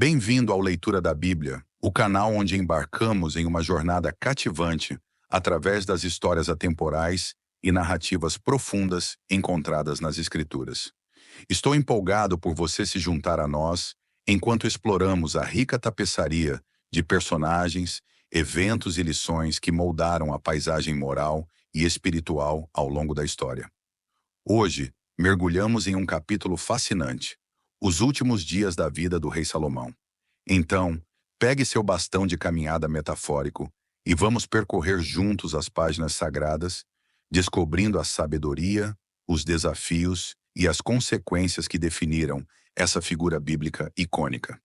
Bem-vindo ao Leitura da Bíblia, o canal onde embarcamos em uma jornada cativante através das histórias atemporais e narrativas profundas encontradas nas Escrituras. Estou empolgado por você se juntar a nós enquanto exploramos a rica tapeçaria de personagens, eventos e lições que moldaram a paisagem moral e espiritual ao longo da história. Hoje, mergulhamos em um capítulo fascinante, os últimos dias da vida do rei Salomão. Então, pegue seu bastão de caminhada metafórico e vamos percorrer juntos as páginas sagradas, descobrindo a sabedoria, os desafios e as consequências que definiram essa figura bíblica icônica.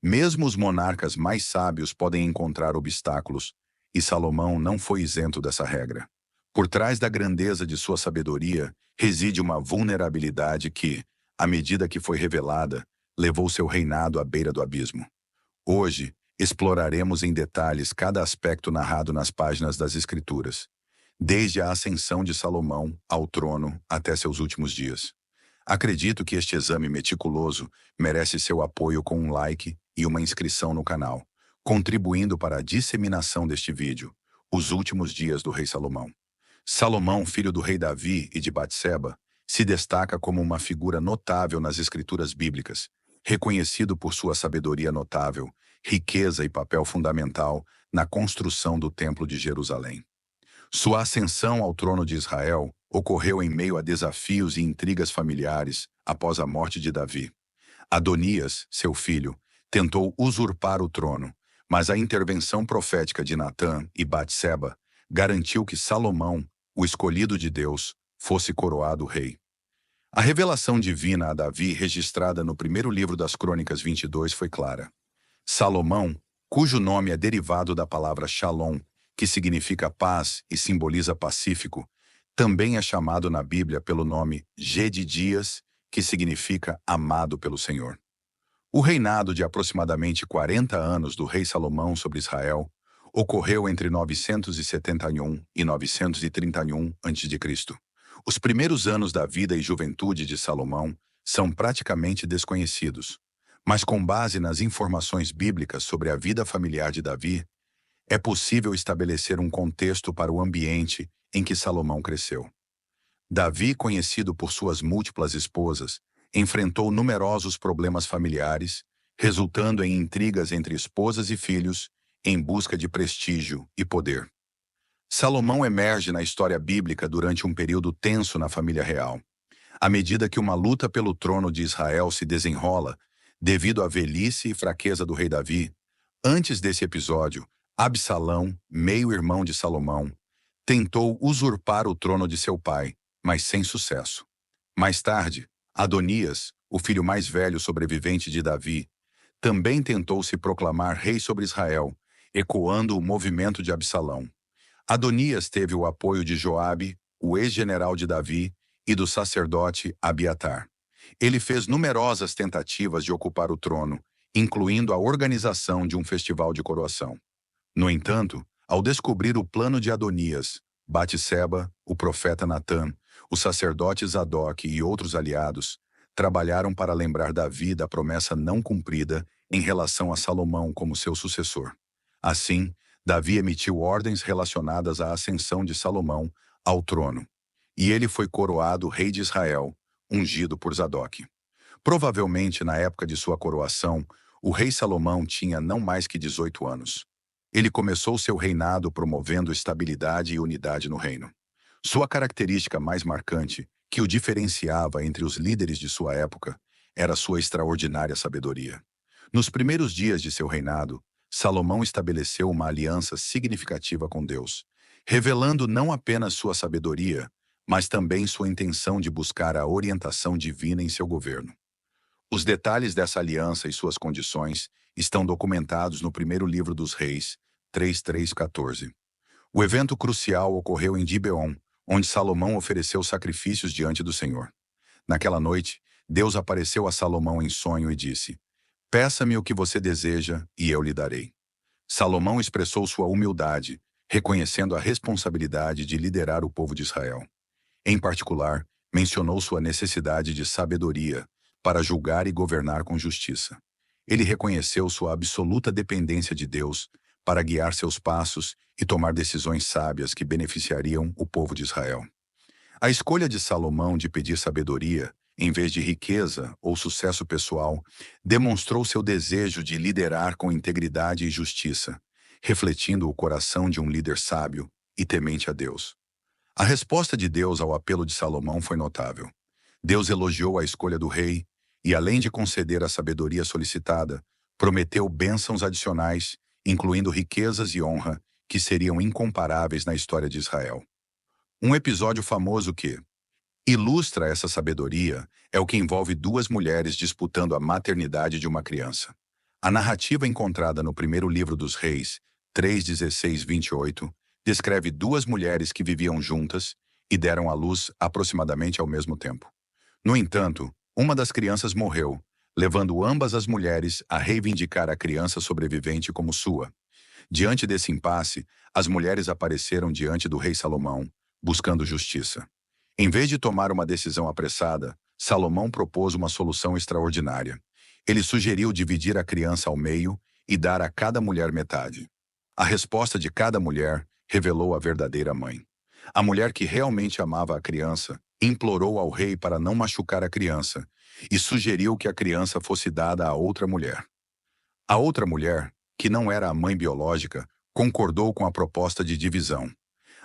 Mesmo os monarcas mais sábios podem encontrar obstáculos, e Salomão não foi isento dessa regra. Por trás da grandeza de sua sabedoria reside uma vulnerabilidade que, à medida que foi revelada, levou seu reinado à beira do abismo. Hoje, exploraremos em detalhes cada aspecto narrado nas páginas das Escrituras, desde a ascensão de Salomão ao trono até seus últimos dias. Acredito que este exame meticuloso merece seu apoio com um like e uma inscrição no canal, contribuindo para a disseminação deste vídeo, Os Últimos Dias do Rei Salomão. Salomão, filho do rei Davi e de Batseba, se destaca como uma figura notável nas escrituras bíblicas, reconhecido por sua sabedoria notável, riqueza e papel fundamental na construção do Templo de Jerusalém. Sua ascensão ao trono de Israel ocorreu em meio a desafios e intrigas familiares após a morte de Davi. Adonias, seu filho, tentou usurpar o trono, mas a intervenção profética de Natã e Batseba garantiu que Salomão, o escolhido de Deus, fosse coroado rei. A revelação divina a Davi, registrada no primeiro livro das Crônicas 22, foi clara. Salomão, cujo nome é derivado da palavra Shalom, que significa paz e simboliza pacífico, também é chamado na Bíblia pelo nome Gedidias, que significa amado pelo Senhor. O reinado de aproximadamente 40 anos do rei Salomão sobre Israel ocorreu entre 971 e 931 a.C. Os primeiros anos da vida e juventude de Salomão são praticamente desconhecidos, mas com base nas informações bíblicas sobre a vida familiar de Davi, é possível estabelecer um contexto para o ambiente em que Salomão cresceu. Davi, conhecido por suas múltiplas esposas, enfrentou numerosos problemas familiares, resultando em intrigas entre esposas e filhos, em busca de prestígio e poder. Salomão emerge na história bíblica durante um período tenso na família real. À medida que uma luta pelo trono de Israel se desenrola, devido à velhice e fraqueza do rei Davi, antes desse episódio, Absalão, meio-irmão de Salomão, tentou usurpar o trono de seu pai, mas sem sucesso. Mais tarde, Adonias, o filho mais velho sobrevivente de Davi, também tentou se proclamar rei sobre Israel, ecoando o movimento de Absalão. Adonias teve o apoio de Joabe, o ex-general de Davi, e do sacerdote Abiatar. Ele fez numerosas tentativas de ocupar o trono, incluindo a organização de um festival de coroação. No entanto, ao descobrir o plano de Adonias, Batseba, o profeta Natã, o sacerdote Zadok e outros aliados trabalharam para lembrar Davi da promessa não cumprida em relação a Salomão como seu sucessor. Assim, Davi emitiu ordens relacionadas à ascensão de Salomão ao trono, e ele foi coroado rei de Israel, ungido por Zadok. Provavelmente, na época de sua coroação, o rei Salomão tinha não mais que 18 anos. Ele começou seu reinado promovendo estabilidade e unidade no reino. Sua característica mais marcante, que o diferenciava entre os líderes de sua época, era sua extraordinária sabedoria. Nos primeiros dias de seu reinado, Salomão estabeleceu uma aliança significativa com Deus, revelando não apenas sua sabedoria, mas também sua intenção de buscar a orientação divina em seu governo. Os detalhes dessa aliança e suas condições estão documentados no primeiro livro dos Reis, 3:14. O evento crucial ocorreu em Gibeon, onde Salomão ofereceu sacrifícios diante do Senhor. Naquela noite, Deus apareceu a Salomão em sonho e disse: "Peça-me o que você deseja e eu lhe darei." Salomão expressou sua humildade, reconhecendo a responsabilidade de liderar o povo de Israel. Em particular, mencionou sua necessidade de sabedoria para julgar e governar com justiça. Ele reconheceu sua absoluta dependência de Deus para guiar seus passos e tomar decisões sábias que beneficiariam o povo de Israel. A escolha de Salomão de pedir sabedoria, em vez de riqueza ou sucesso pessoal, demonstrou seu desejo de liderar com integridade e justiça, refletindo o coração de um líder sábio e temente a Deus. A resposta de Deus ao apelo de Salomão foi notável. Deus elogiou a escolha do rei e, além de conceder a sabedoria solicitada, prometeu bênçãos adicionais, incluindo riquezas e honra, que seriam incomparáveis na história de Israel. Um episódio famoso que ilustra essa sabedoria é o que envolve duas mulheres disputando a maternidade de uma criança. A narrativa encontrada no primeiro livro dos Reis, 3:16-28, descreve duas mulheres que viviam juntas e deram à luz aproximadamente ao mesmo tempo. No entanto, uma das crianças morreu, levando ambas as mulheres a reivindicar a criança sobrevivente como sua. Diante desse impasse, as mulheres apareceram diante do rei Salomão, buscando justiça. Em vez de tomar uma decisão apressada, Salomão propôs uma solução extraordinária. Ele sugeriu dividir a criança ao meio e dar a cada mulher metade. A resposta de cada mulher revelou a verdadeira mãe. A mulher que realmente amava a criança implorou ao rei para não machucar a criança e sugeriu que a criança fosse dada a outra mulher. A outra mulher, que não era a mãe biológica, concordou com a proposta de divisão.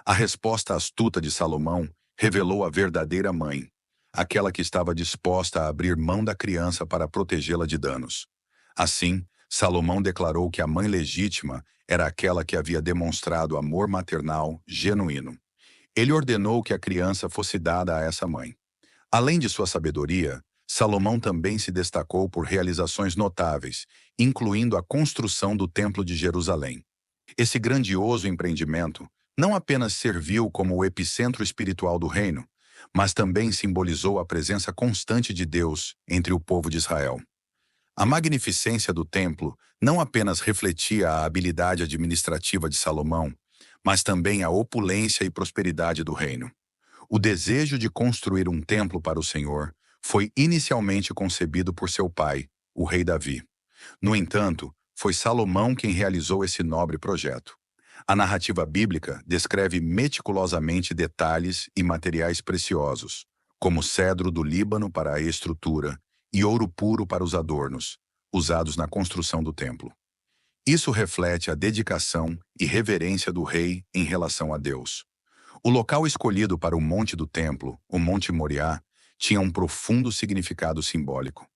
A resposta astuta de Salomão revelou a verdadeira mãe, aquela que estava disposta a abrir mão da criança para protegê-la de danos. Assim, Salomão declarou que a mãe legítima era aquela que havia demonstrado amor maternal genuíno. Ele ordenou que a criança fosse dada a essa mãe. Além de sua sabedoria, Salomão também se destacou por realizações notáveis, incluindo a construção do Templo de Jerusalém. Esse grandioso empreendimento não apenas serviu como o epicentro espiritual do reino, mas também simbolizou a presença constante de Deus entre o povo de Israel. A magnificência do templo não apenas refletia a habilidade administrativa de Salomão, mas também a opulência e prosperidade do reino. O desejo de construir um templo para o Senhor foi inicialmente concebido por seu pai, o rei Davi. No entanto, foi Salomão quem realizou esse nobre projeto. A narrativa bíblica descreve meticulosamente detalhes e materiais preciosos, como cedro do Líbano para a estrutura e ouro puro para os adornos, usados na construção do templo. Isso reflete a dedicação e reverência do rei em relação a Deus. O local escolhido para o monte do templo, o Monte Moriá, tinha um profundo significado simbólico.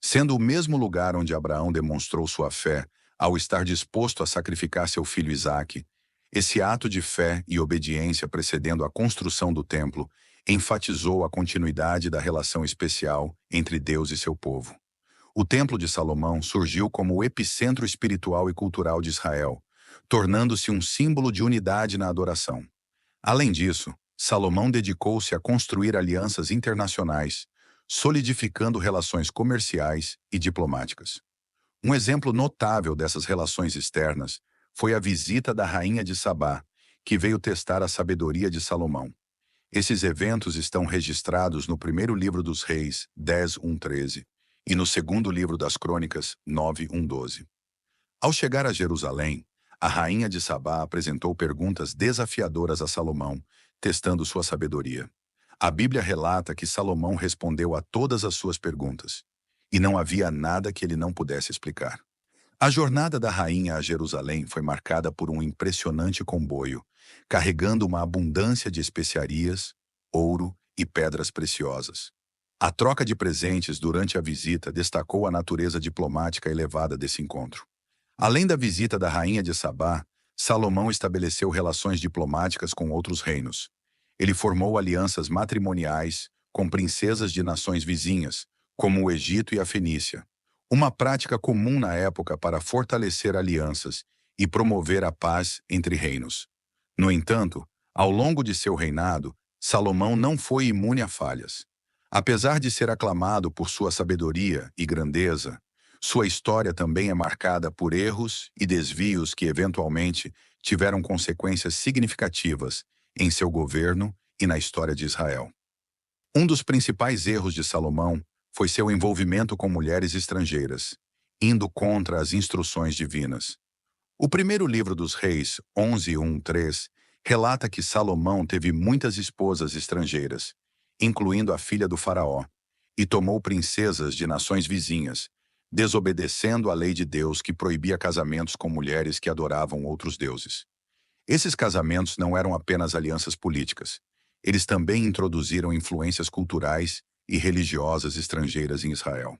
Sendo o mesmo lugar onde Abraão demonstrou sua fé ao estar disposto a sacrificar seu filho Isaque, esse ato de fé e obediência precedendo a construção do templo enfatizou a continuidade da relação especial entre Deus e seu povo. O Templo de Salomão surgiu como o epicentro espiritual e cultural de Israel, tornando-se um símbolo de unidade na adoração. Além disso, Salomão dedicou-se a construir alianças internacionais, solidificando relações comerciais e diplomáticas. Um exemplo notável dessas relações externas foi a visita da rainha de Sabá, que veio testar a sabedoria de Salomão. Esses eventos estão registrados no primeiro livro dos Reis, 10:1-13, e no segundo livro das Crônicas, 9:1-12. Ao chegar a Jerusalém, a rainha de Sabá apresentou perguntas desafiadoras a Salomão, testando sua sabedoria. A Bíblia relata que Salomão respondeu a todas as suas perguntas, e não havia nada que ele não pudesse explicar. A jornada da rainha a Jerusalém foi marcada por um impressionante comboio, carregando uma abundância de especiarias, ouro e pedras preciosas. A troca de presentes durante a visita destacou a natureza diplomática elevada desse encontro. Além da visita da rainha de Sabá, Salomão estabeleceu relações diplomáticas com outros reinos. Ele formou alianças matrimoniais com princesas de nações vizinhas, como o Egito e a Fenícia, uma prática comum na época para fortalecer alianças e promover a paz entre reinos. No entanto, ao longo de seu reinado, Salomão não foi imune a falhas. Apesar de ser aclamado por sua sabedoria e grandeza, sua história também é marcada por erros e desvios que eventualmente tiveram consequências significativas em seu governo e na história de Israel. Um dos principais erros de Salomão foi seu envolvimento com mulheres estrangeiras, indo contra as instruções divinas. O primeiro livro dos Reis, 11:1-3, relata que Salomão teve muitas esposas estrangeiras, incluindo a filha do faraó, e tomou princesas de nações vizinhas, desobedecendo a lei de Deus que proibia casamentos com mulheres que adoravam outros deuses. Esses casamentos não eram apenas alianças políticas. Eles também introduziram influências culturais e religiosas estrangeiras em Israel.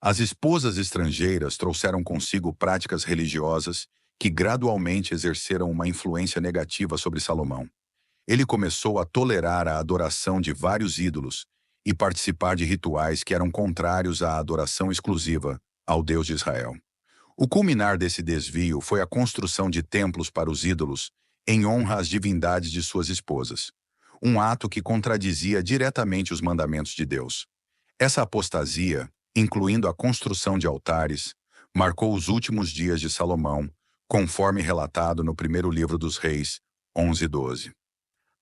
As esposas estrangeiras trouxeram consigo práticas religiosas que gradualmente exerceram uma influência negativa sobre Salomão. Ele começou a tolerar a adoração de vários ídolos e participar de rituais que eram contrários à adoração exclusiva ao Deus de Israel. O culminar desse desvio foi a construção de templos para os ídolos em honra às divindades de suas esposas, um ato que contradizia diretamente os mandamentos de Deus. Essa apostasia, incluindo a construção de altares, marcou os últimos dias de Salomão, conforme relatado no primeiro livro dos Reis, 11:12.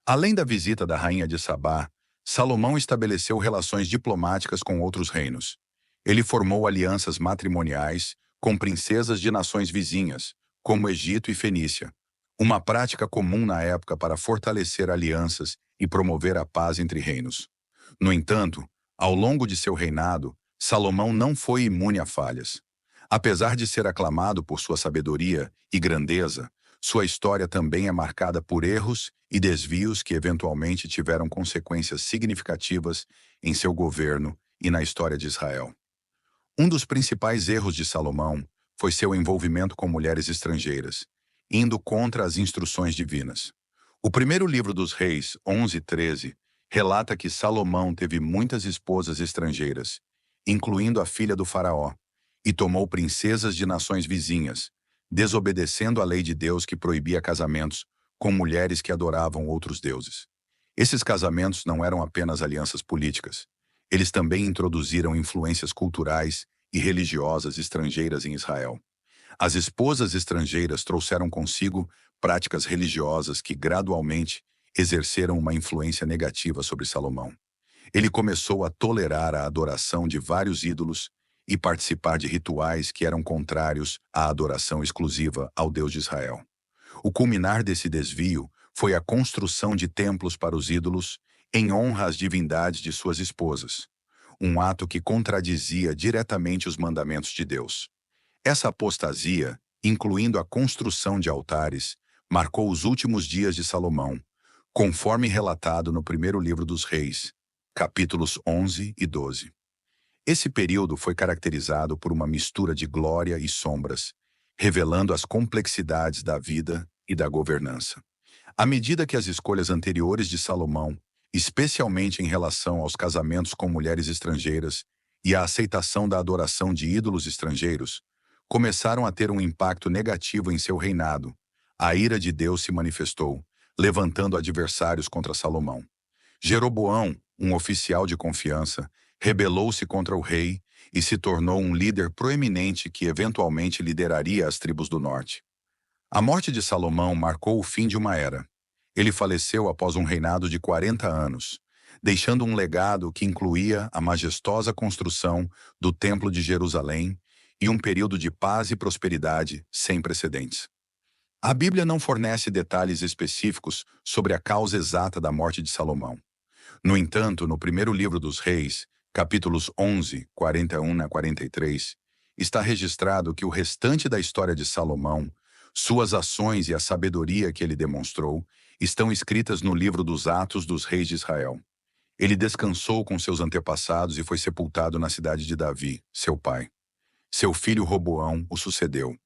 Além da visita da rainha de Sabá, Salomão estabeleceu relações diplomáticas com outros reinos. Ele formou alianças matrimoniais com princesas de nações vizinhas, como Egito e Fenícia, uma prática comum na época para fortalecer alianças e promover a paz entre reinos. No entanto, ao longo de seu reinado, Salomão não foi imune a falhas. Apesar de ser aclamado por sua sabedoria e grandeza, sua história também é marcada por erros e desvios que eventualmente tiveram consequências significativas em seu governo e na história de Israel. Um dos principais erros de Salomão foi seu envolvimento com mulheres estrangeiras, indo contra as instruções divinas. O primeiro livro dos Reis, 11:13, relata que Salomão teve muitas esposas estrangeiras, incluindo a filha do faraó, e tomou princesas de nações vizinhas, desobedecendo a lei de Deus que proibia casamentos com mulheres que adoravam outros deuses. Esses casamentos não eram apenas alianças políticas. Eles também introduziram influências culturais e religiosas estrangeiras em Israel. As esposas estrangeiras trouxeram consigo práticas religiosas que gradualmente exerceram uma influência negativa sobre Salomão. Ele começou a tolerar a adoração de vários ídolos e participar de rituais que eram contrários à adoração exclusiva ao Deus de Israel. O culminar desse desvio foi a construção de templos para os ídolos em honra às divindades de suas esposas, um ato que contradizia diretamente os mandamentos de Deus. Essa apostasia, incluindo a construção de altares, marcou os últimos dias de Salomão, conforme relatado no primeiro livro dos Reis, capítulos 11 e 12. Esse período foi caracterizado por uma mistura de glória e sombras, revelando as complexidades da vida e da governança. À medida que as escolhas anteriores de Salomão, especialmente em relação aos casamentos com mulheres estrangeiras e a aceitação da adoração de ídolos estrangeiros, começaram a ter um impacto negativo em seu reinado, a ira de Deus se manifestou, levantando adversários contra Salomão. Jeroboão, um oficial de confiança, rebelou-se contra o rei e se tornou um líder proeminente que eventualmente lideraria as tribos do norte. A morte de Salomão marcou o fim de uma era. Ele faleceu após um reinado de 40 anos, deixando um legado que incluía a majestosa construção do Templo de Jerusalém e um período de paz e prosperidade sem precedentes. A Bíblia não fornece detalhes específicos sobre a causa exata da morte de Salomão. No entanto, no primeiro livro dos Reis, capítulos 11, 41-43, está registrado que o restante da história de Salomão, suas ações e a sabedoria que ele demonstrou, estão escritas no livro dos Atos dos Reis de Israel. Ele descansou com seus antepassados e foi sepultado na cidade de Davi, seu pai. Seu filho Roboão o sucedeu.